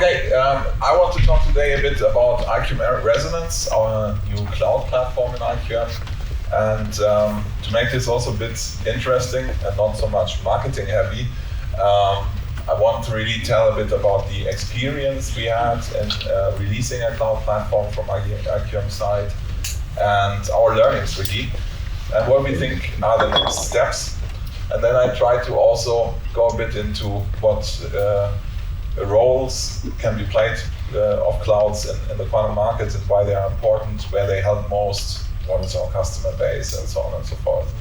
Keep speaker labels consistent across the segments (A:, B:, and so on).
A: Okay, I want to talk today a bit about IQM Resonance, our new cloud platform in IQM. And to make this also a bit interesting and not so much marketing heavy, I want to really tell a bit about the experience we had in releasing a cloud platform from IQM side and our learnings really, and what we think are the next steps. And then I try to also go a bit into what roles can be played of clouds in the quantum markets and why they are important, where they help most, what is our customer base, and so on and so forth.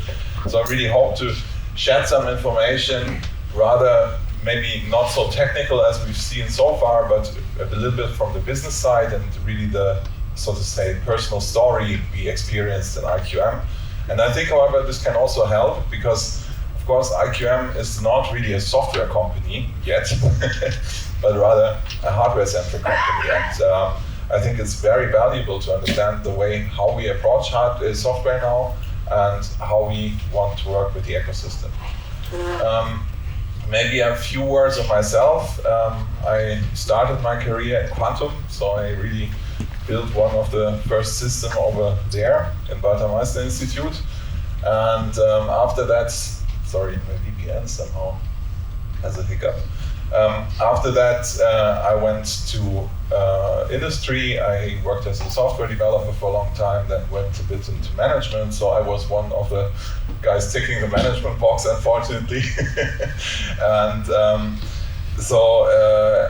A: So I really hope to shed some information, rather maybe not so technical as we've seen so far, but a little bit from the business side and really the, so to say, personal story we experienced in IQM. And I think, however, this can also help because, of course, IQM is not really a software company yet, but rather a hardware-centric company. And I think it's very valuable to understand the way how we approach software now and how we want to work with the ecosystem. Maybe a few words of myself. I started my career in quantum, so I really built one of the first systems over there in Walther-Meissner-Institute. And after that, sorry, my VPN somehow has a hiccup. After that, I went to industry. I worked as a software developer for a long time, then went a bit into management. So I was one of the guys ticking the management box, unfortunately. And so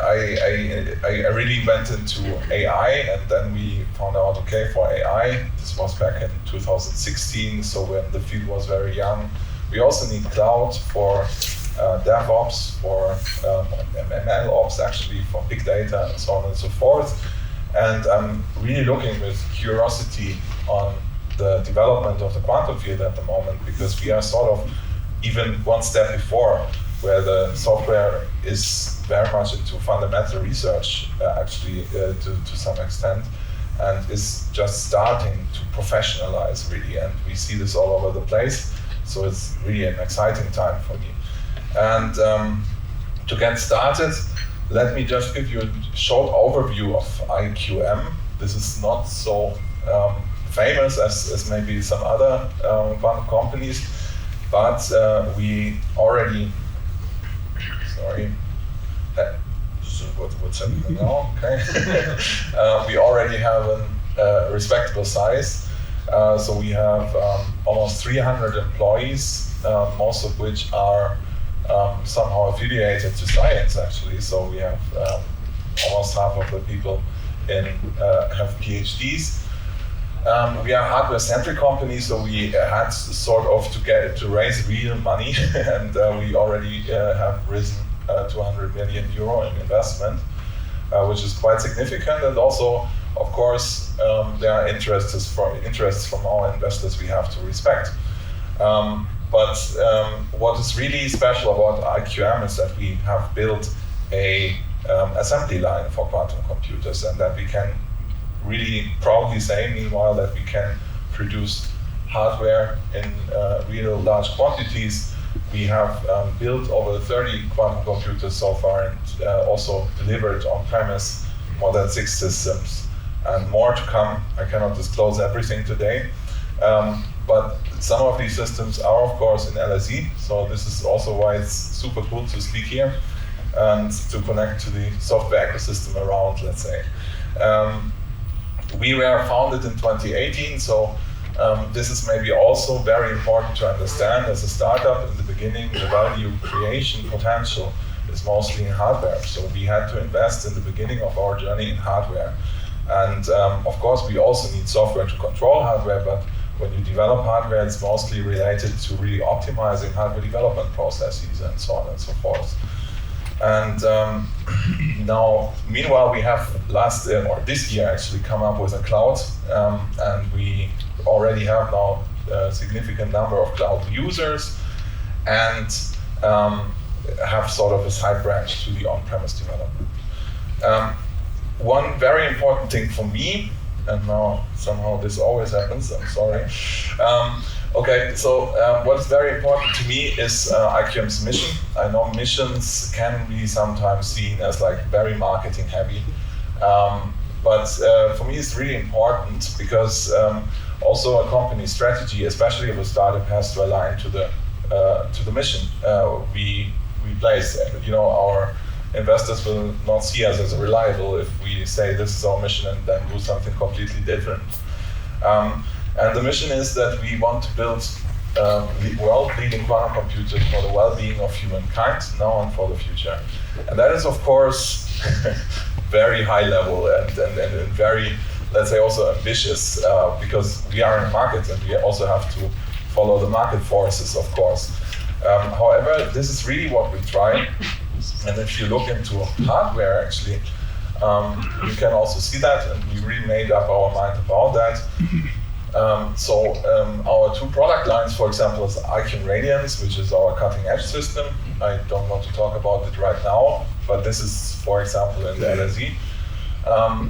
A: I really went into AI, and then we found out, okay, for AI, this was back in 2016, so when the field was very young. We also need cloud for DevOps, for ML ops, actually, for big data, and so on and so forth. And I'm really looking with curiosity on the development of the quantum field at the moment, because we are sort of even one step before, where the software is very much into fundamental research, actually, to some extent, and is just starting to professionalize, really. And we see this all over the place. So it's really an exciting time for me. And to get started, let me just give you a short overview of IQM. This is not so famous as maybe some other quantum companies, but we already, sorry, what's happening now? Okay. We already have a respectable size. So we have almost 300 employees, most of which are somehow affiliated to science, actually. So we have almost half of the people have PhDs. We are a hardware-centric company, so we had sort of to raise real money, and we already have risen 200 million euro in investment, which is quite significant. And also, of course, there are interests from our investors we have to respect. But what is really special about IQM is that we have built a assembly line for quantum computers, and that we can really proudly say, meanwhile, that we can produce hardware in real large quantities. We have built over 30 quantum computers so far, and also delivered on-premise more than 6 systems. And more to come. I cannot disclose everything today. But some of these systems are, of course, in LSE. So this is also why it's super cool to speak here and to connect to the software ecosystem around, let's say. We were founded in 2018, so this is maybe also very important to understand. As a startup, in the beginning, the value creation potential is mostly in hardware. So we had to invest in the beginning of our journey in hardware. And of course, we also need software to control hardware, but when you develop hardware, it's mostly related to really optimizing hardware development processes and so on and so forth. And now, meanwhile, we have this year actually come up with a cloud, and we already have now a significant number of cloud users, and have sort of a side branch to the on-premise development. One very important thing for me and now somehow this always happens, I'm sorry. Okay, so what is very important to me is IQM's mission. I know missions can be sometimes seen as like very marketing heavy, but for me it's really important because also a company strategy, especially if a startup, has to align to the mission we place. You know, our investors will not see us as reliable if we say this is our mission and then do something completely different. And the mission is that we want to build world-leading quantum computers for the well-being of humankind now and for the future. And that is, of course, very high level and very, let's say, also ambitious because we are in a market and we also have to follow the market forces, of course. However, this is really what we try. And if you look into hardware, actually, you can also see that, and we really made up our mind about that. Our two product lines, for example, is IQM Resonance, which is our cutting-edge system. I don't want to talk about it right now, but this is, for example, in the LSE.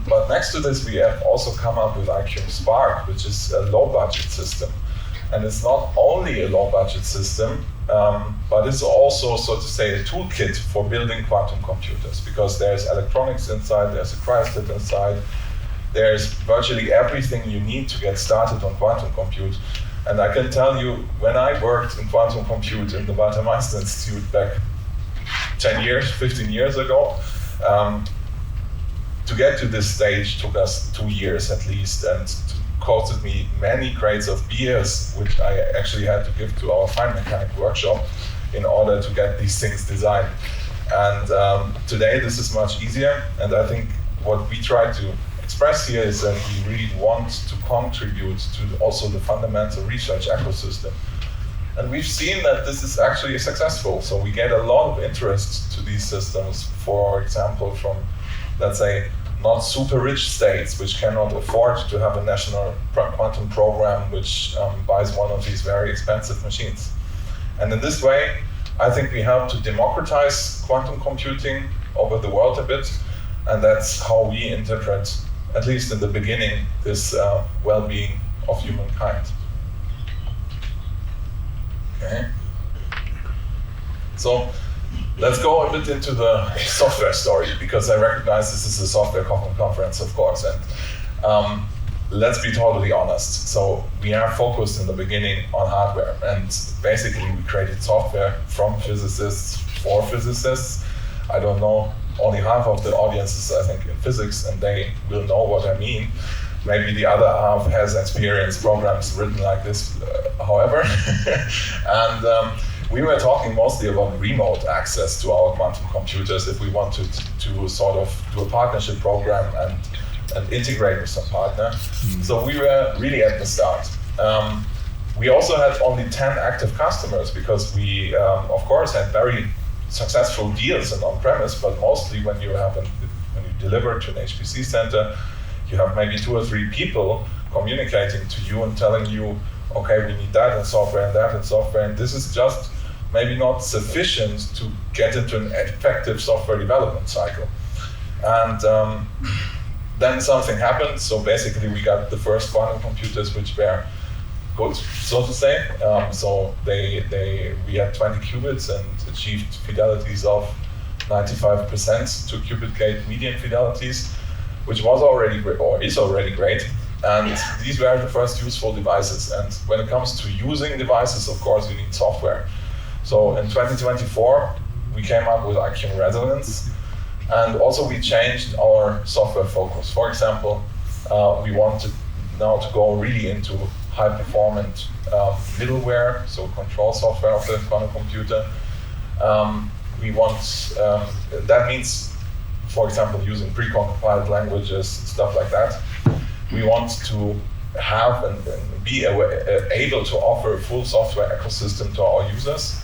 A: But next to this, we have also come up with IQM Spark, which is a low-budget system. And it's not only a low-budget system, but it's also, so to say, a toolkit for building quantum computers, because there's electronics inside, there's a cryostat inside, there's virtually everything you need to get started on quantum compute. And I can tell you, when I worked in quantum compute in the Walther-Meissner-Institute back 10 years, 15 years ago, to get to this stage took us 2 years at least, and costed me many crates of beers, which I actually had to give to our fine mechanic workshop in order to get these things designed. And today this is much easier, and I think what we try to express here is that we really want to contribute to also the fundamental research ecosystem. And we've seen that this is actually successful. So we get a lot of interest to these systems, for example, from, let's say, not super rich states which cannot afford to have a national quantum program which buys one of these very expensive machines. And in this way, I think we help to democratize quantum computing over the world a bit, and that's how we interpret, at least in the beginning, this well-being of humankind. Okay. So let's go a bit into the software story, because I recognize this is a software conference, of course, and let's be totally honest. So we are focused in the beginning on hardware, and basically we created software from physicists for physicists. I don't know, only half of the audience is, I think, in physics, and they will know what I mean. Maybe the other half has experienced programs written like this, however. And we were talking mostly about remote access to our quantum computers if we wanted to sort of do a partnership program and integrate with some partner. So we were really at the start. We also had only 10 active customers because we, of course, had very successful deals in on-premise, but mostly when you deliver to an HPC center, you have maybe 2 or 3 people communicating to you and telling you, okay, we need that in software and that in software, and this is just maybe not sufficient to get into an effective software development cycle. And then something happened, so basically we got the first quantum computers which were good, so to say. So we had 20 qubits and achieved fidelities of 95% to qubit gate median fidelities, which was already or is already great. And these were the first useful devices. And when it comes to using devices, of course, you need software. So in 2024, we came up with IQM Resonance, and also we changed our software focus. For example, we wanted now to go really into high-performant middleware, so control software of the quantum computer. We want, that means, for example, using pre-compiled languages, stuff like that. We want to have and be able to offer a full software ecosystem to our users.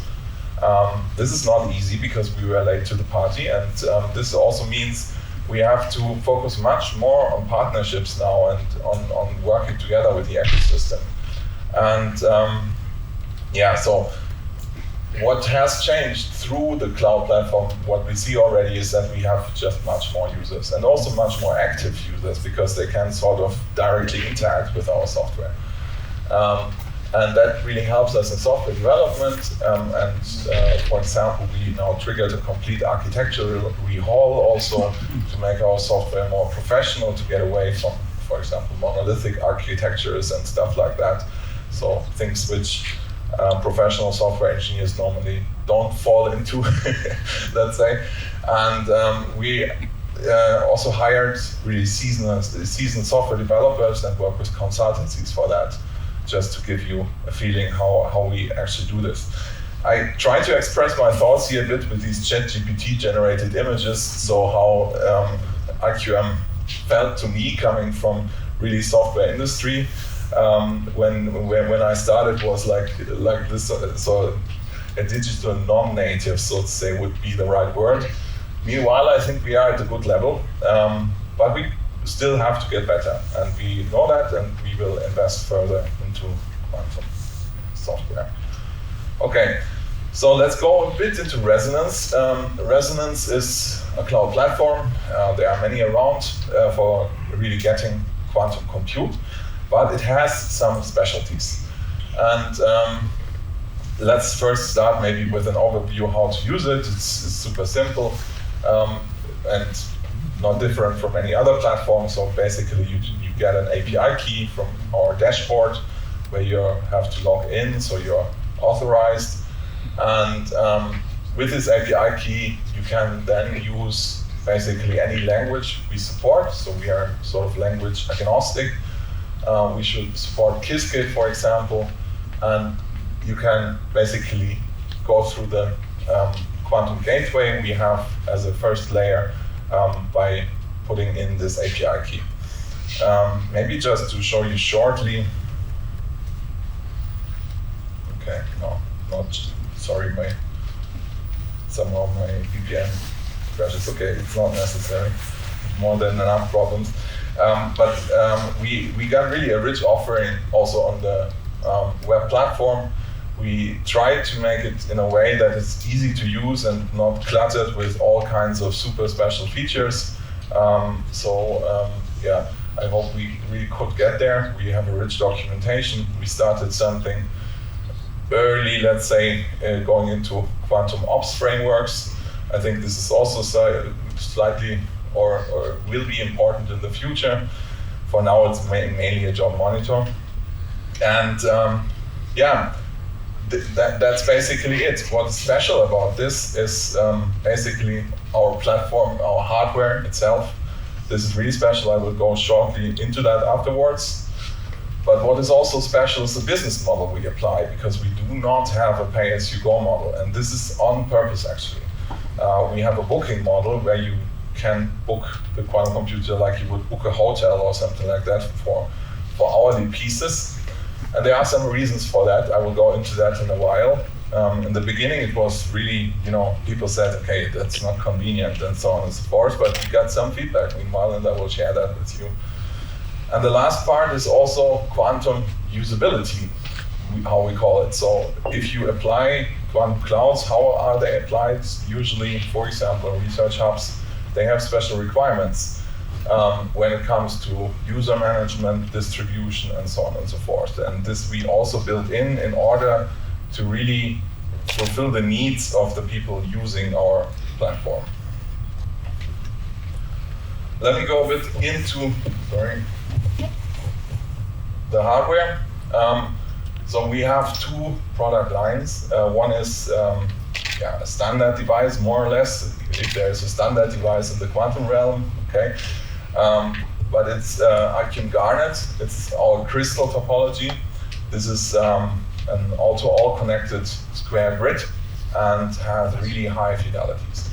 A: This is not easy because we were late to the party, and this also means we have to focus much more on partnerships now and on working together with the ecosystem. And so what has changed through the cloud platform, what we see already is that we have just much more users and also much more active users because they can sort of directly interact with our software. And that really helps us in software development. For example, we now triggered a complete architectural rehaul also to make our software more professional, to get away from, for example, monolithic architectures and stuff like that. So things which professional software engineers normally don't fall into, let's say. And we also hired really seasoned software developers and work with consultancies for that, just to give you a feeling how we actually do this. I try to express my thoughts here a bit with these ChatGPT generated images, so how IQM felt to me coming from really software industry. When I started was like this, so a digital non-native, so to say, would be the right word. Meanwhile, I think we are at a good level, but we still have to get better, and we know that, and we will invest further into quantum software. Okay, so let's go a bit into Resonance. Resonance is a cloud platform. There are many around for really getting quantum compute, but it has some specialties. And let's first start maybe with an overview how to use it. It's super simple and not different from any other platform. So basically you get an API key from our dashboard where you have to log in, so you're authorized. And with this API key, you can then use basically any language we support. So we are sort of language agnostic. We should support Qiskit, for example, and you can basically go through the quantum gateway we have as a first layer by putting in this API key. Maybe just to show you shortly. Okay, no, not, sorry, somehow my VPN crashes. Okay, it's not necessary, more than enough problems. But we got really a rich offering also on the web platform. We try to make it in a way that it's easy to use and not cluttered with all kinds of super special features. Yeah, I hope we really could get there. We have a rich documentation. We started something early, let's say, going into quantum ops frameworks. I think this is also slightly or will be important in the future. For now, it's mainly a job monitor. And yeah, that's basically it. What's special about this is basically our platform, our hardware itself. This is really special. I will go shortly into that afterwards. But what is also special is the business model we apply, because we do not have a pay-as-you-go model. And this is on purpose, actually. We have a booking model where you can book the quantum computer like you would book a hotel or something like that for hourly pieces. And there are some reasons for that. I will go into that in a while. In the beginning, it was really, people said, okay, that's not convenient and so on and so forth, but we got some feedback meanwhile, and I will share that with you. And the last part is also quantum usability, how we call it. So if you apply quantum clouds, how are they applied? Usually, for example, research hubs, they have special requirements when it comes to user management, distribution, and so on and so forth. And this we also built in order to really fulfill the needs of the people using our platform. Let me go a bit into, the hardware. So we have two product lines. One is a standard device, more or less, if there's a standard device in the quantum realm, okay. But it's IQM Garnet. It's our crystal topology. This is an all-to-all connected square grid and has really high fidelities.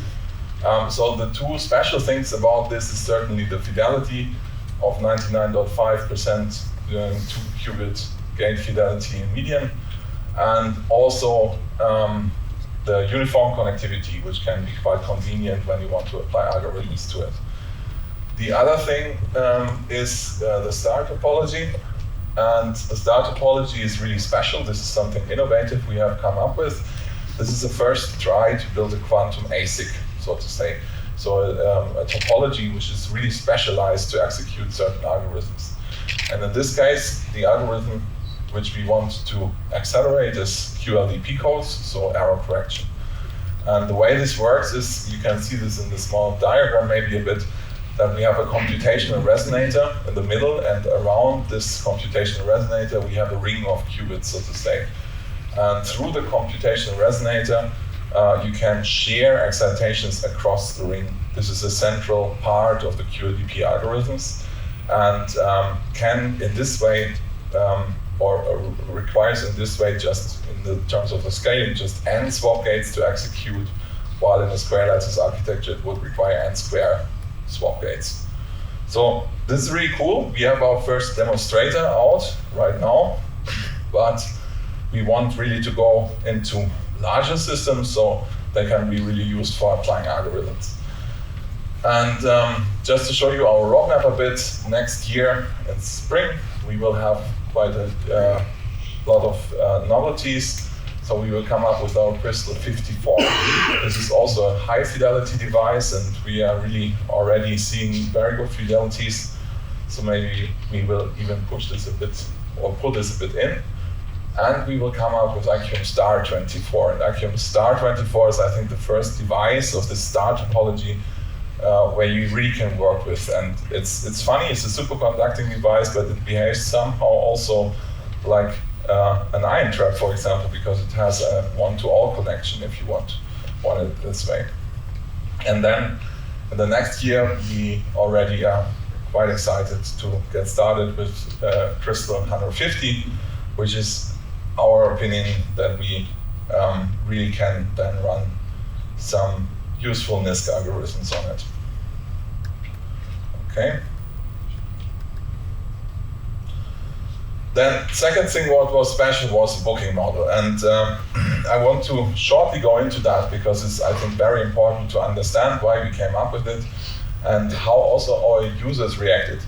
A: So the two special things about this is certainly the fidelity of 99.5% 2-qubit gate fidelity in median, and also the uniform connectivity, which can be quite convenient when you want to apply algorithms to it. The other thing is the star topology, and the star topology is really special. This is something innovative we have come up with. this is the first try to build a quantum ASIC, so to say. So a topology which is really specialized to execute certain algorithms. And in this case, the algorithm which we want to accelerate is QLDP codes, so error correction. And the way this works is, you can see this in the small diagram maybe a bit, that we have a computational resonator in the middle, and around this computational resonator we have a ring of qubits, so to say. And through the computational resonator, you can share excitations across the ring. This is a central part of the QLDP algorithms, and can in this way, or requires in this way, just in the terms of the scaling, just n swap gates to execute, while in a square lattice architecture it would require n square swap gates. So this is really cool. We have our first demonstrator out right now, but we want really to go into larger systems so they can be really used for applying algorithms. And just to show you our roadmap a bit, next year in spring we will have quite a lot of novelties. So we will come up with our Crystal 54. This is also a high fidelity device, and we are really already seeing very good fidelities. So maybe we will even push this a bit, or put this a bit in. And we will come up with IQM Star 24. And IQM Star 24 is, I think, the first device of the star topology where you really can work with. And it's funny, it's a superconducting device, but it behaves somehow also like an ion trap, for example, because it has a one-to-all connection, if you want it this way. And then in the next year, we already are quite excited to get started with Crystal 150, which is our opinion that we really can then run some useful NISQ algorithms on it. Okay. Then second thing what was special was the booking model, and I want to shortly go into that because it's, I think, very important to understand why we came up with it and how also our users reacted.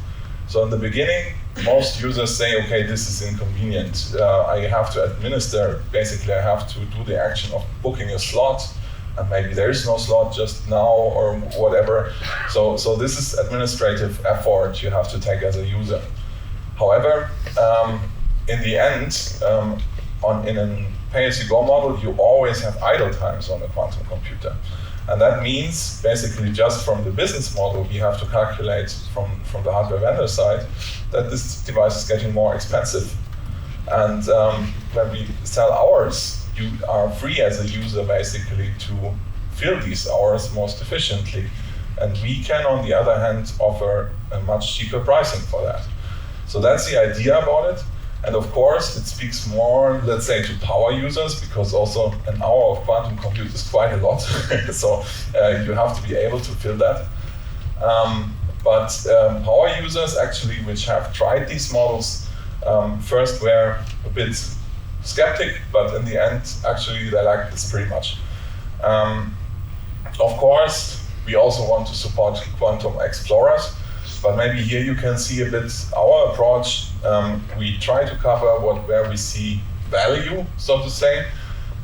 A: So in the beginning, most users say, okay, this is inconvenient. I have to administer, basically I have to do the action of booking a slot, and maybe there is no slot just now or whatever. So this is administrative effort you have to take as a user. However, in the end, in a pay-as-you-go model, you always have idle times on a quantum computer. And that means, basically, just from the business model, we have to calculate from the hardware vendor side that this device is getting more expensive. And when we sell hours, you are free as a user, basically, to fill these hours most efficiently. And we can, on the other hand, offer a much cheaper pricing for that. So that's the idea about it. And of course, it speaks more, let's say, to power users, because also an hour of quantum compute is quite a lot. So you have to be able to fill that. But power users, actually, which have tried these models, first were a bit skeptic, but in the end, actually, they liked this pretty much. Of course, we also want to support quantum explorers. But maybe here you can see a bit our approach. We try to cover where we see value, so to say,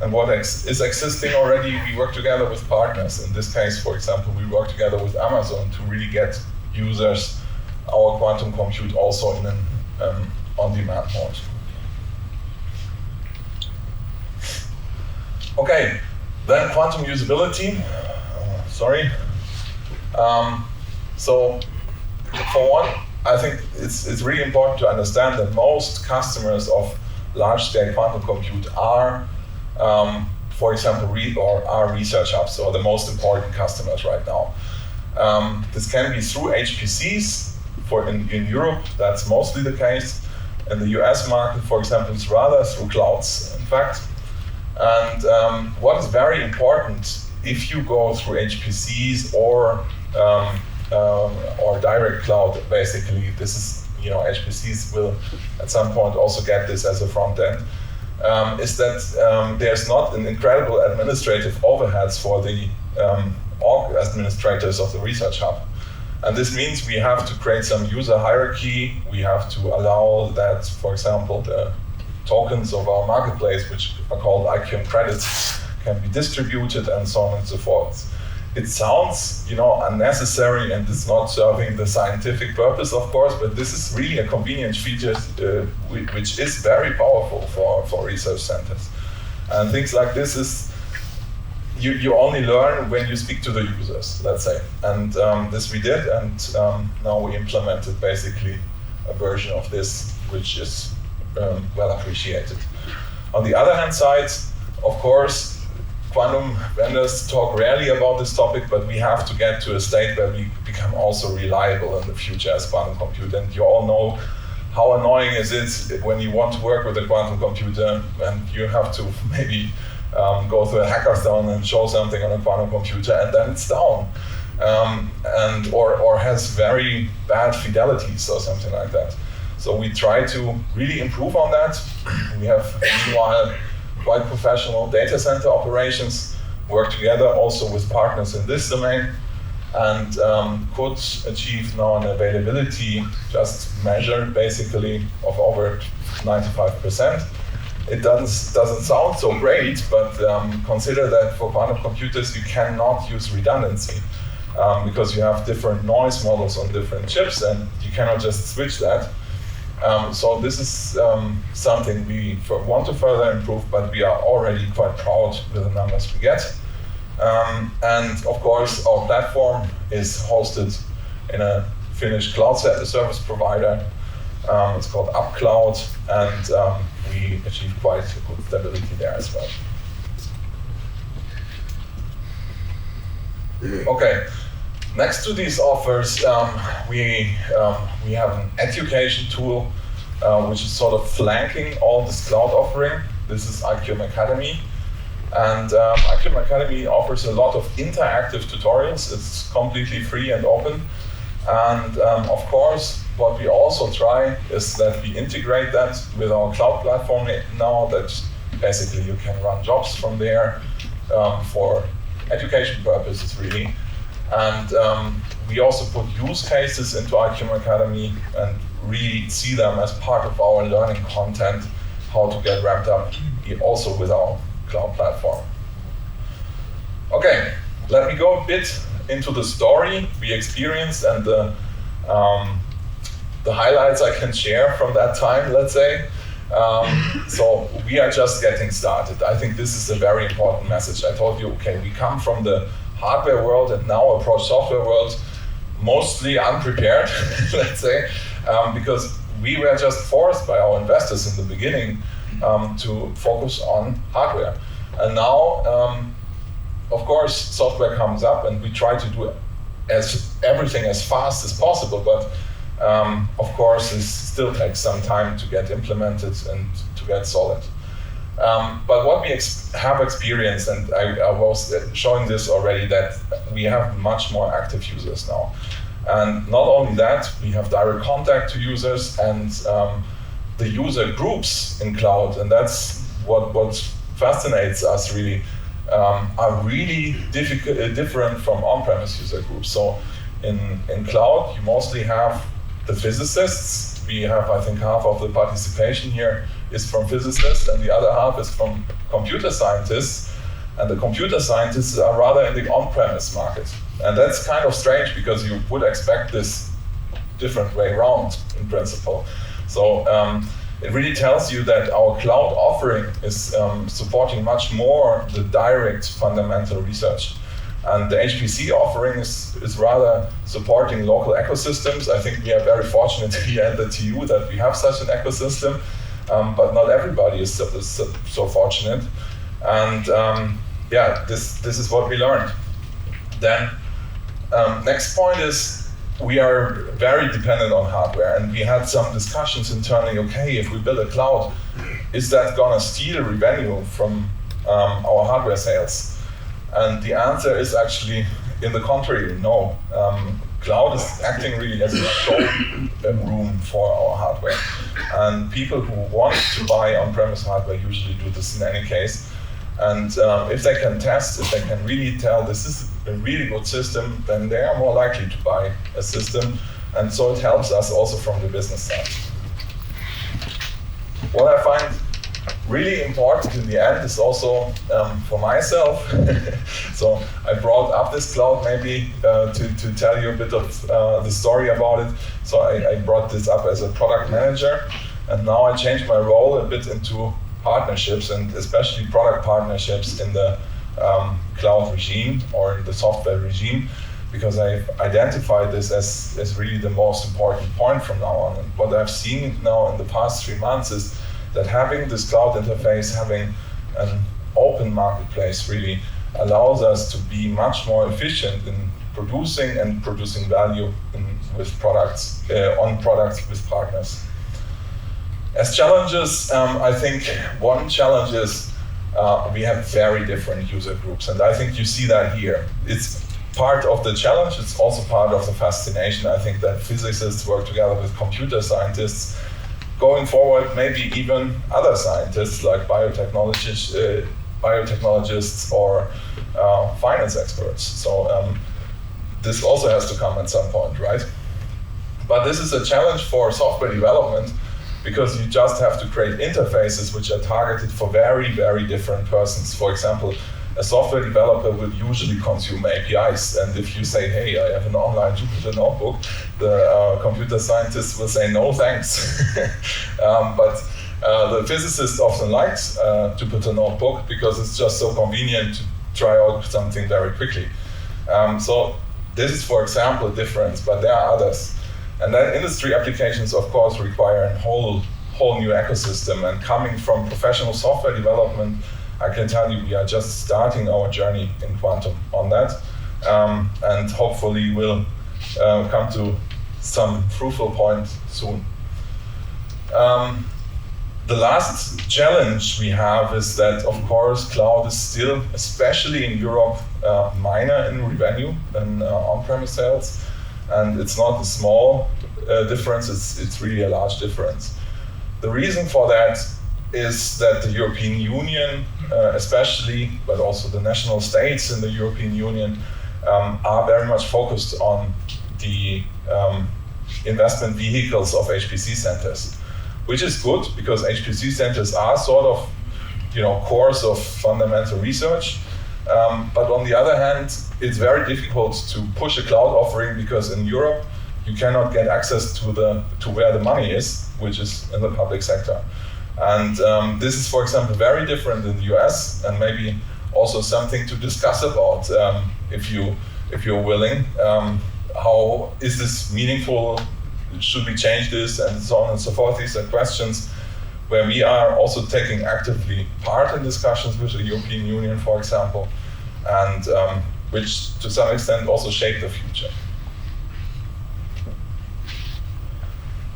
A: and what is existing already. We work together with partners. In this case, for example, we work together with Amazon to really get users our quantum compute also in an on-demand mode. Okay, then quantum usability. So for one, I think it's really important to understand that most customers of large-scale quantum compute are, for example, are research hubs, or the most important customers right now. This can be through HPCs. In Europe, that's mostly the case. In the US market, for example, it's rather through clouds, in fact. And what is very important, if you go through HPCs or direct cloud, basically, this is, HPCs will at some point also get this as a front end, is that there's not an incredible administrative overheads for the org administrators of the research hub. And this means we have to create some user hierarchy. We have to allow that, for example, the tokens of our marketplace, which are called IQM credits, can be distributed, and so on and so forth. It sounds, unnecessary, and it's not serving the scientific purpose, of course, but this is really a convenient feature which is very powerful for research centers. And things like this is, you only learn when you speak to the users, let's say. And this we did, and now we implemented basically a version of this which is well appreciated. On the other hand side, of course, quantum vendors talk rarely about this topic, but we have to get to a state where we become also reliable in the future as quantum computer. And you all know how annoying is it when you want to work with a quantum computer and you have to maybe go to a hackathon and show something on a quantum computer, and then it's down, or has very bad fidelities or something like that. So we try to really improve on that. We have, meanwhile, quite professional data center operations, work together also with partners in this domain, and could achieve now an availability just measured basically of over 95%. It doesn't sound so great, but consider that for quantum computers you cannot use redundancy because you have different noise models on different chips and you cannot just switch that. So this is something we want to further improve, but we are already quite proud with the numbers we get. And of course, our platform is hosted in a Finnish cloud service provider. It's called UpCloud, and we achieve quite good stability there as well. Okay. Next to these offers, we have an education tool which is sort of flanking all this cloud offering. This is IQM Academy. And IQM Academy offers a lot of interactive tutorials. It's completely free and open. And of course, what we also try is that we integrate that with our cloud platform now, that basically you can run jobs from there for education purposes, really. And we also put use cases into IQM Academy and really see them as part of our learning content, how to get ramped up also with our cloud platform. Okay, let me go a bit into the story we experienced and the highlights I can share from that time, let's say. So we are just getting started. I think this is a very important message. I told you, okay, we come from the hardware world and now approach software world mostly unprepared, let's say, because we were just forced by our investors in the beginning to focus on hardware. And now, of course, software comes up and we try to do everything as fast as possible, but of course, it still takes some time to get implemented and to get solid. But what we have experienced, and I was showing this already, that we have much more active users now. And not only that, we have direct contact to users and the user groups in cloud, and that's what fascinates us really, are really different from on-premise user groups. So in cloud, you mostly have the physicists. We have, I think, half of the participation here is from physicists and the other half is from computer scientists. And the computer scientists are rather in the on-premise market. And that's kind of strange because you would expect this different way around in principle. So it really tells you that our cloud offering is supporting much more the direct fundamental research. And the HPC offering is rather supporting local ecosystems. I think we are very fortunate here at the TU that we have such an ecosystem, but not everybody is so fortunate. And yeah, this is what we learned. Then next point is we are very dependent on hardware, and we had some discussions internally. Okay, if we build a cloud, is that gonna steal revenue from our hardware sales? And the answer is actually, in the contrary, no. Cloud is acting really as a showroom for our hardware. And people who want to buy on-premise hardware usually do this in any case. And if they can test, if they can really tell this is a really good system, then they are more likely to buy a system. And so it helps us also from the business side. What I find really important in the end is also for myself. So I brought up this cloud maybe to tell you a bit of the story about it. So I brought this up as a product manager, and now I changed my role a bit into partnerships, and especially product partnerships in the cloud regime or the software regime, because I've identified this as really the most important point from now on. And what I've seen now in the past 3 months is that having this cloud interface, having an open marketplace really allows us to be much more efficient in producing value with products, on products with partners. As challenges, I think one challenge is we have very different user groups, and I think you see that here. It's part of the challenge, it's also part of the fascination. I think that physicists work together with computer scientists. Going forward, maybe even other scientists like biotechnologists or finance experts. So this also has to come at some point, right? But this is a challenge for software development, because you just have to create interfaces which are targeted for very, very different persons. For example, a software developer will usually consume APIs, and if you say, hey, I have an online Jupyter notebook, the computer scientists will say, no, thanks. But the physicist often likes Jupyter notebook because it's just so convenient to try out something very quickly. So this is, for example, a difference, but there are others. And then industry applications, of course, require a whole new ecosystem. And coming from professional software development, I can tell you we are just starting our journey in quantum on that, and hopefully we'll come to some fruitful point soon. The last challenge we have is that, of course, cloud is still, especially in Europe, minor in revenue than on-premise sales, and it's not a small difference, it's really a large difference. The reason for that is that the European Union, especially, but also the national states in the European Union, are very much focused on the investment vehicles of HPC centers, which is good because HPC centers are sort of, cores of fundamental research. But on the other hand, it's very difficult to push a cloud offering because in Europe you cannot get access to where the money is, which is in the public sector. And this is, for example, very different in the US, and maybe also something to discuss about if you're willing. How is this meaningful? Should we change this? And so on and so forth. These are questions where we are also taking actively part in discussions with the European Union, for example, and which to some extent also shape the future.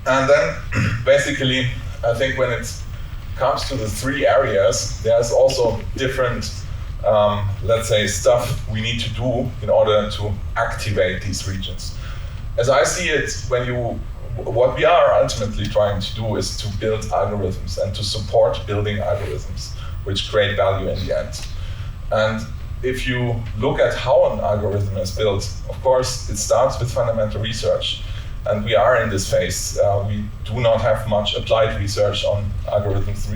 A: And then basically, I think when it comes to the 3 areas, there's also different, let's say, stuff we need to do in order to activate these regions. As I see it, what we are ultimately trying to do is to build algorithms and to support building algorithms, which create value in the end. And if you look at how an algorithm is built, of course, it starts with fundamental research. And we are in this phase. We do not have much applied research on algorithms,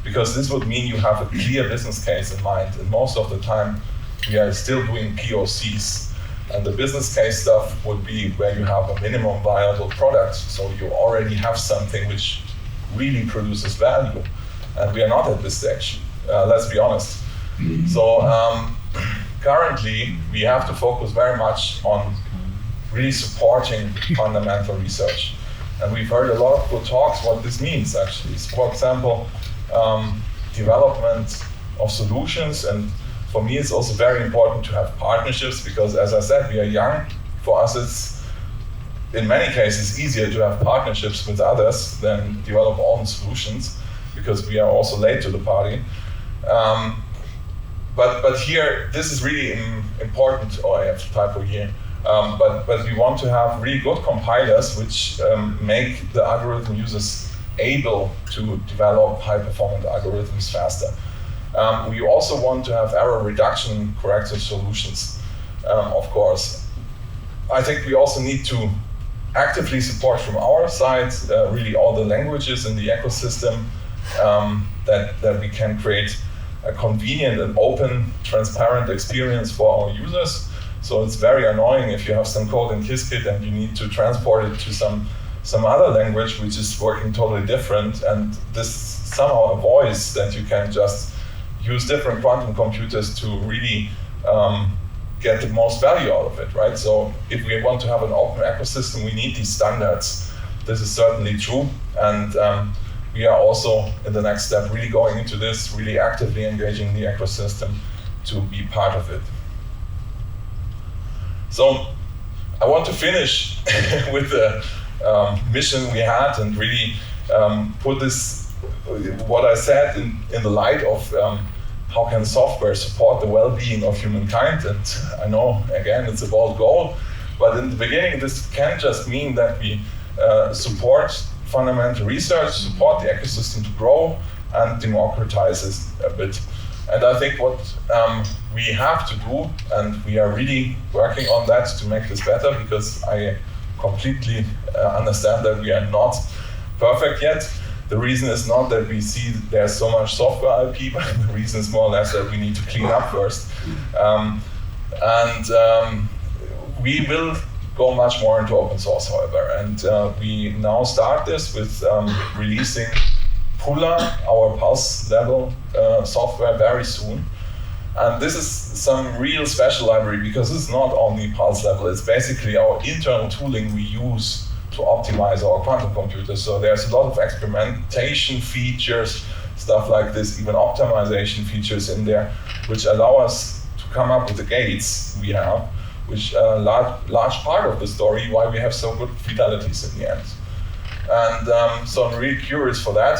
A: because this would mean you have a clear business case in mind. And most of the time, we are still doing POCs. And the business case stuff would be where you have a minimum viable product. So you already have something which really produces value. And we are not at this stage, let's be honest. So currently, we have to focus very much on really supporting fundamental research. And we've heard a lot of good talks what this means, actually. So, for example, development of solutions. And for me, it's also very important to have partnerships because, as I said, we are young. For us, it's in many cases easier to have partnerships with others than develop our own solutions because we are also late to the party. But here, this is really important. Oh, I have a typo here. But we want to have really good compilers which make the algorithm users able to develop high-performance algorithms faster. We also want to have error reduction corrective solutions, of course. I think we also need to actively support from our side really all the languages in the ecosystem that we can create a convenient and open, transparent experience for our users. So it's very annoying if you have some code in Qiskit and you need to transport it to some other language which is working totally different, and this somehow avoids that you can just use different quantum computers to really get the most value out of it, right? So if we want to have an open ecosystem, we need these standards. This is certainly true, and we are also in the next step really going into this, really actively engaging the ecosystem to be part of it. So I want to finish with the mission we had and really put this, what I said, in the light of how can software support the well-being of humankind. And I know, again, it's a bold goal, but in the beginning, this can just mean that we support fundamental research, support the ecosystem to grow, and democratize it a bit. And I think what we have to do, and we are really working on that to make this better, because I completely understand that we are not perfect yet. The reason is not that we see there's so much software IP, but the reason is more or less that we need to clean up first. We will go much more into open source, however, and we now start this with releasing Pula, our pulse level software, very soon. And this is some real special library, because it's not only pulse level, it's basically our internal tooling we use to optimize our quantum computers. So there's a lot of experimentation features, stuff like this, even optimization features in there, which allow us to come up with the gates we have, which are a large part of the story why we have so good fidelities in the end. And so I'm really curious for that.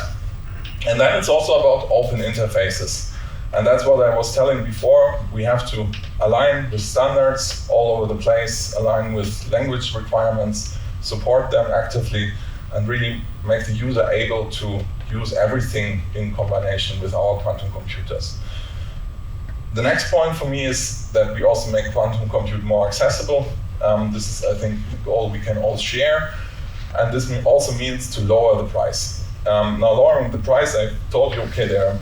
A: And then it's also about open interfaces. And that's what I was telling before. We have to align with standards all over the place, align with language requirements, support them actively, and really make the user able to use everything in combination with our quantum computers. The next point for me is that we also make quantum compute more accessible. This is, I think, the goal we can all share. And this also means to lower the price. Now, lowering the price, I told you, okay,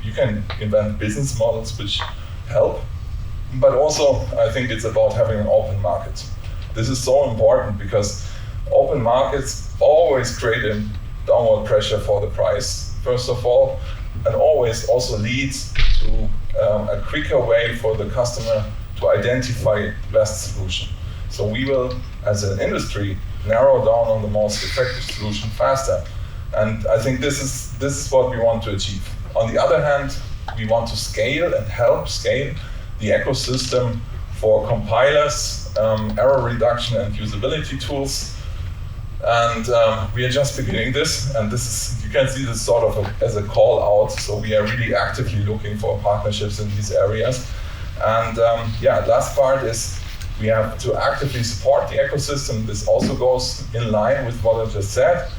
A: you can invent business models which help, but also I think it's about having an open market. This is so important because open markets always create a downward pressure for the price, first of all, and always also leads to a quicker way for the customer to identify the best solution. So we will, as an industry, narrow down on the most effective solution faster. And I think this is what we want to achieve. On the other hand, we want to scale and help scale the ecosystem for compilers, error reduction and usability tools. And we are just beginning this, and this is, you can see this sort of as a call out. So we are really actively looking for partnerships in these areas. And last part is we have to actively support the ecosystem. This also goes in line with what I just said.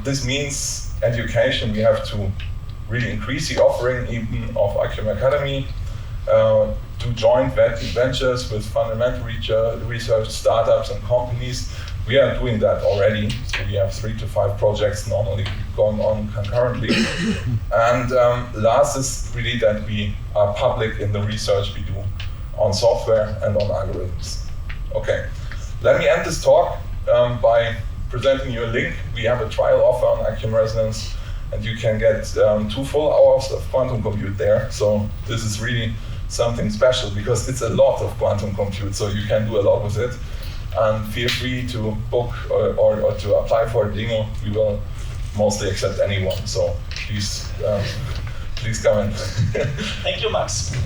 A: This means education. We have to really increase the offering even of IQM Academy, do joint ventures with fundamental research startups and companies. We are doing that already. So we have 3 to 5 projects normally going on concurrently. And last is really that we are public in the research we do on software and on algorithms. Okay, let me end this talk by presenting you a link. We have a trial offer on IQM Resonance, and you can get 2 full hours of quantum compute there. So this is really something special because it's a lot of quantum compute, so you can do a lot with it. And feel free to book or to apply for a demo. We will mostly accept anyone, so please come in.
B: Thank you, Max.